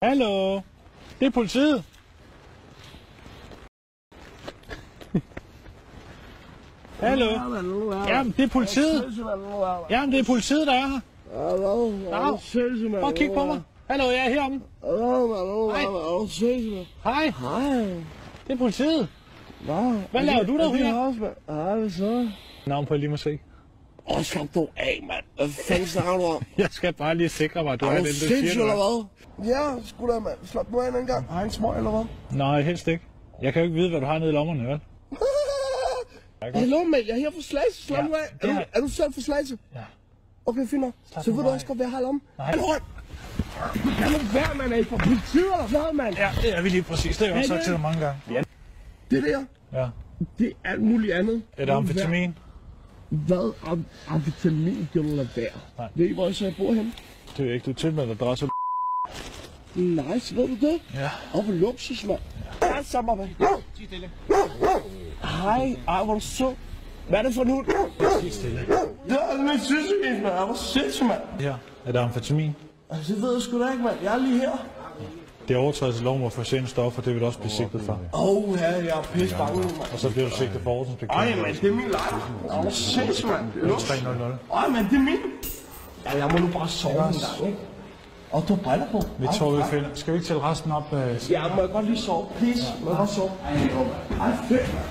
Hallo? Det er politiet. Hallo? Jamen, det er politiet. Jamen, det er politiet, der er her. Prøv at kigge på mig. Hallo, jeg er heromme. Hej. Hej. Det er politiet. Hvad laver du der, Ryger? Navn på, jeg lige må se. Slap du af, mand. Hvad fanden snakker du om? Jeg skal bare lige sikre mig, at du er den, du siger, sindssygt, eller hvad? Ja, sgu da, mand. Slap du af en gang. Har en smøg, eller hvad? Nej, helst ikke. Jeg kan jo ikke vide, hvad du har nede i lommerne, vel? Hallo, mand. Jeg er her for Slagelse. Slap du af. Er du selv for Slagelse? Ja. Okay, fint nok. Så ved du også godt, hvad jeg har i lommen. Nej. Kan du være, mand? Er I fra politiet, eller hvad, mand? Ja, det er vi lige præcis. Det har jeg også sagt til dig mange gange. Ja. Det der, Ja. det er alt muligt andet. Er det amfetamin? Hvad amfetamin kan du lade være? Nej. Ved I, hvor jeg bor henne? Det er ikke, du er tilmeldt adresse. Nice, ved du det? Ja. Og på luksus, mand. Ja, sammen, mand. Sig stille. Hej, hvor er du så. Hvad er det for en hund? Sig stille. Det er min søsken, mand. Hvor sindssygt, mand. Ja. Er det amfetamin? Altså, det ved jeg sgu da ikke, mand. Jeg er lige her. Det er overtrædelse af loven om forsendte stoffer, det vil du også blive sigtet for. Ja, jeg er pisse bange, mand. Og så bliver du sigtet for ordensbekendelse. Ej, mand, det er min lejr. Hvor sindssygt, mand. Det er 300. Ej, mand, det er min. Ja, jeg må nu bare sove en gang, ikke? Og du har briller på. Vi tror, vi finder. Skal vi ikke tælle resten op? Ja, må jeg godt lige sove? Please, må jeg godt sove? Ej, fedt, mand.